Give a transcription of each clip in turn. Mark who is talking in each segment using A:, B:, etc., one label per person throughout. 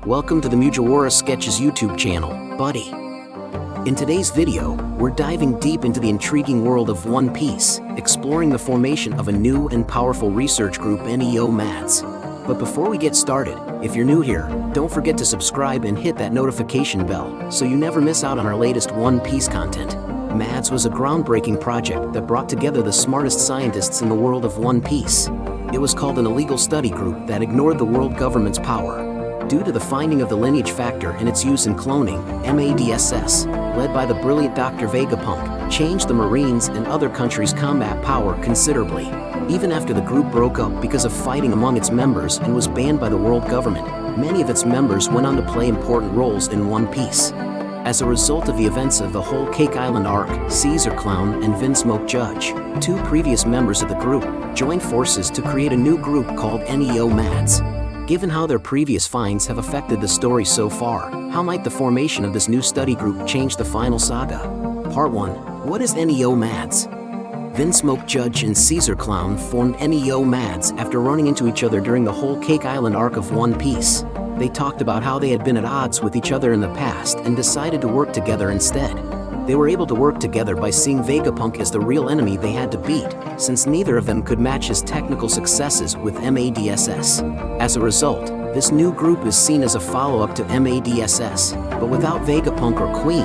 A: Welcome to the Mugiwara Sketches YouTube channel, buddy. In today's video, we're diving deep into the intriguing world of One Piece, exploring the formation of a new and powerful research group, MADS. But before we get started, if you're new here, don't forget to subscribe and hit that notification bell so you never miss out on our latest One Piece content. MADS was a groundbreaking project that brought together the smartest scientists in the world of One Piece. It was called an illegal study group that ignored the world government's power. Due to the finding of the Lineage Factor and its use in cloning, MADS, led by the brilliant Dr. Vegapunk, changed the Marines and other countries' combat power considerably. Even after the group broke up because of fighting among its members and was banned by the world government, many of its members went on to play important roles in One Piece. As a result of the events of the whole Cake Island arc, Caesar Clown and Vinsmoke Judge, two previous members of the group, joined forces to create a new group called MADS. Given how their previous finds have affected the story so far, how might the formation of this new study group change the final saga? Part 1. What is MADS? Vinsmoke Judge and Caesar Clown formed MADS after running into each other during the whole Cake Island arc of One Piece. They talked about how they had been at odds with each other in the past and decided to work together instead. They were able to work together by seeing Vegapunk as the real enemy they had to beat, since neither of them could match his technical successes with MADS. As a result, this new group is seen as a follow-up to MADS, but without Vegapunk or Queen,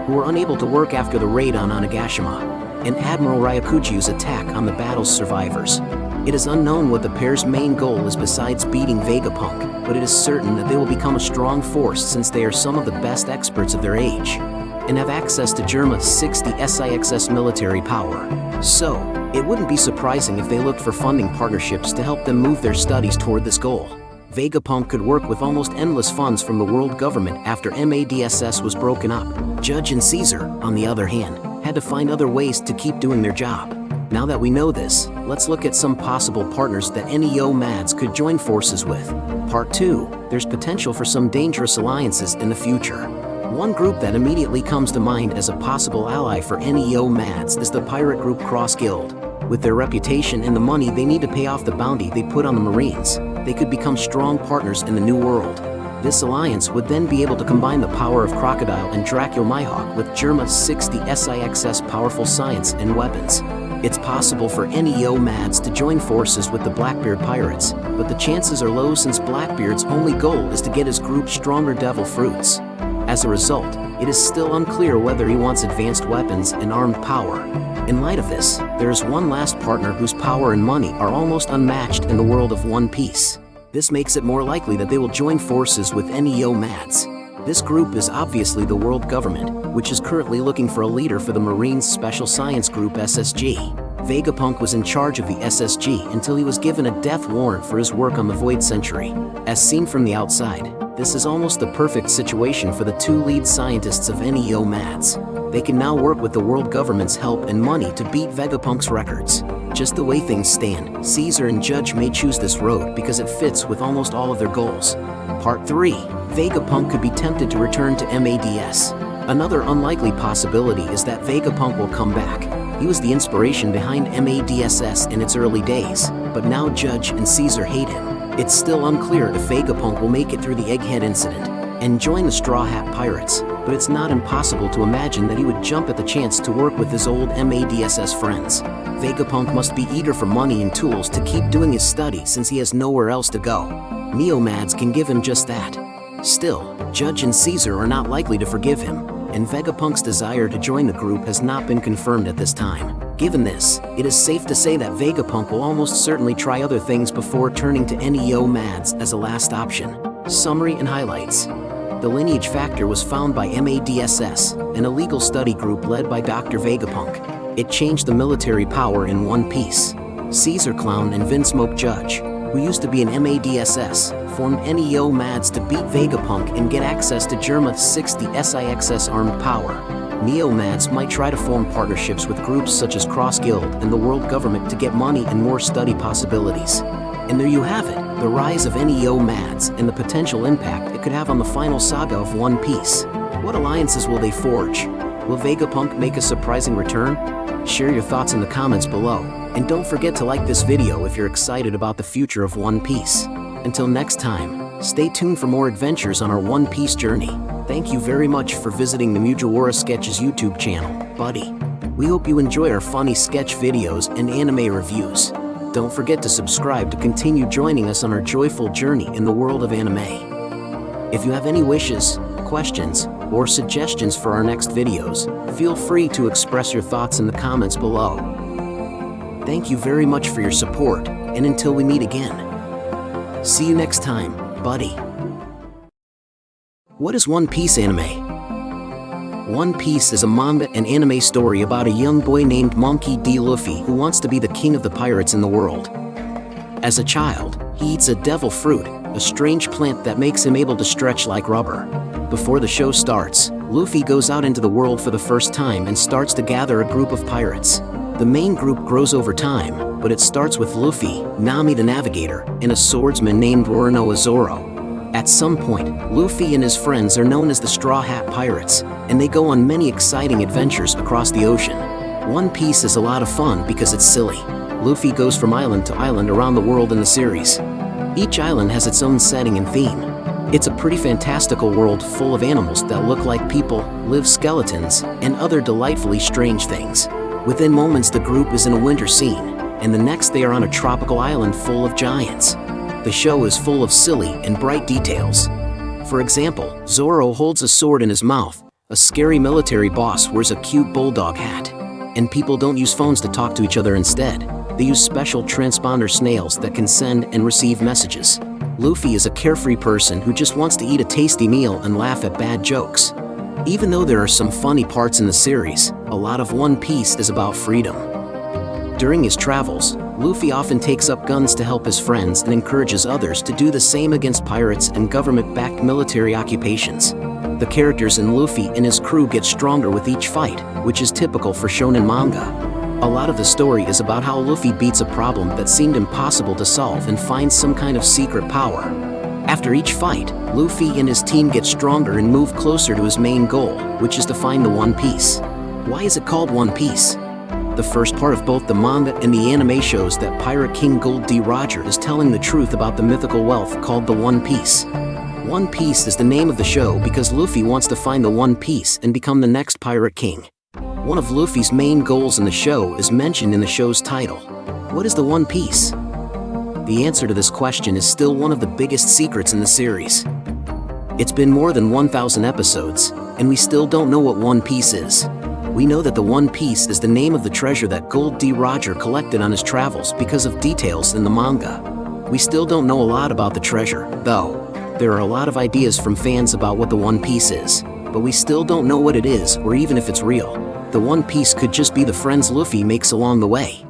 A: who were unable to work after the raid on Onigashima, and Admiral Ryakuju's attack on the battle's survivors. It is unknown what the pair's main goal is besides beating Vegapunk, but it is certain that they will become a strong force since they are some of the best experts of their age, and have access to Germa's 60 SIXS military power. So, it wouldn't be surprising if they looked for funding partnerships to help them move their studies toward this goal. Vegapunk could work with almost endless funds from the world government after MADS was broken up. Judge and Caesar, on the other hand, had to find other ways to keep doing their job. Now that we know this, let's look at some possible partners that MADS could join forces with. Part 2. There's potential for some dangerous alliances in the future. One group that immediately comes to mind as a possible ally for MADS is the pirate group Cross Guild. With their reputation and the money they need to pay off the bounty they put on the Marines, they could become strong partners in the New World. This alliance would then be able to combine the power of Crocodile and Dracula Mihawk with Germa's 60 SIXS powerful science and weapons. It's possible for MADS to join forces with the Blackbeard Pirates, but the chances are low since Blackbeard's only goal is to get his group stronger devil fruits. As a result, it is still unclear whether he wants advanced weapons and armed power. In light of this, there is one last partner whose power and money are almost unmatched in the world of One Piece. This makes it more likely that they will join forces with MADS. This group is obviously the world government, which is currently looking for a leader for the Marines Special Science Group SSG. Vegapunk was in charge of the SSG until he was given a death warrant for his work on the Void Century. As seen from the outside, this is almost the perfect situation for the two lead scientists of MADS. They can now work with the world government's help and money to beat Vegapunk's records. Just the way things stand, Caesar and Judge may choose this road because it fits with almost all of their goals. Part 3. Vegapunk could be tempted to return to MADS. Another unlikely possibility is that Vegapunk will come back. He was the inspiration behind MADS in its early days, but now Judge and Caesar hate him. It's still unclear if Vegapunk will make it through the Egghead incident and join the Straw Hat Pirates, but it's not impossible to imagine that he would jump at the chance to work with his old MADS friends. Vegapunk must be eager for money and tools to keep doing his study since he has nowhere else to go. MADS can give him just that. Still, Judge and Caesar are not likely to forgive him, and Vegapunk's desire to join the group has not been confirmed at this time. Given this, it is safe to say that Vegapunk will almost certainly try other things before turning to MADS as a last option. Summary and highlights. The Lineage Factor was found by MADS, an illegal study group led by Dr. Vegapunk. It changed the military power in One Piece. Caesar Clown and Vinsmoke Judge, who used to be in MADS, formed MADS to beat Vegapunk and get access to Germa's 60 SIXS armed power. MADS might try to form partnerships with groups such as Cross Guild and the world government to get money and more study possibilities. And there you have it, the rise of MADS and the potential impact it could have on the final saga of One Piece. What alliances will they forge? Will Vegapunk make a surprising return? Share your thoughts in the comments below, and don't forget to like this video if you're excited about the future of One Piece. Until next time. Stay tuned for more adventures on our One Piece journey. Thank you very much for visiting the Mugiwara Sketches YouTube channel, buddy. We hope you enjoy our funny sketch videos and anime reviews. Don't forget to subscribe to continue joining us on our joyful journey in the world of anime. If you have any wishes, questions, or suggestions for our next videos, feel free to express your thoughts in the comments below. Thank you very much for your support, and until we meet again. See you next time, buddy. What is One Piece anime? One Piece is a manga and anime story about a young boy named Monkey D. Luffy who wants to be the king of the pirates in the world. As a child, he eats a devil fruit, a strange plant that makes him able to stretch like rubber. Before the show starts, Luffy goes out into the world for the first time and starts to gather a group of pirates. The main group grows over time, but it starts with Luffy, Nami the Navigator, and a swordsman named Roronoa Zoro. At some point, Luffy and his friends are known as the Straw Hat Pirates, and they go on many exciting adventures across the ocean. One Piece is a lot of fun because it's silly. Luffy goes from island to island around the world in the series. Each island has its own setting and theme. It's a pretty fantastical world full of animals that look like people, live skeletons, and other delightfully strange things. Within moments the group is in a winter scene, and the next they are on a tropical island full of giants. The show is full of silly and bright details. For example, Zoro holds a sword in his mouth, a scary military boss wears a cute bulldog hat, and people don't use phones to talk to each other instead. They use special transponder snails that can send and receive messages. Luffy is a carefree person who just wants to eat a tasty meal and laugh at bad jokes. Even though there are some funny parts in the series, a lot of One Piece is about freedom. During his travels, Luffy often takes up guns to help his friends and encourages others to do the same against pirates and government-backed military occupations. The characters in Luffy and his crew get stronger with each fight, which is typical for shonen manga. A lot of the story is about how Luffy beats a problem that seemed impossible to solve and finds some kind of secret power. After each fight, Luffy and his team get stronger and move closer to his main goal, which is to find the One Piece. Why is it called One Piece? The first part of both the manga and the anime shows that Pirate King Gold D. Roger is telling the truth about the mythical wealth called the One Piece. One Piece is the name of the show because Luffy wants to find the One Piece and become the next Pirate King. One of Luffy's main goals in the show is mentioned in the show's title. What is the One Piece? The answer to this question is still one of the biggest secrets in the series. It's been more than 1,000 episodes, and we still don't know what One Piece is. We know that the One Piece is the name of the treasure that Gold D. Roger collected on his travels because of details in the manga. We still don't know a lot about the treasure, though. There are a lot of ideas from fans about what the One Piece is, but we still don't know what it is or even if it's real. The One Piece could just be the friends Luffy makes along the way.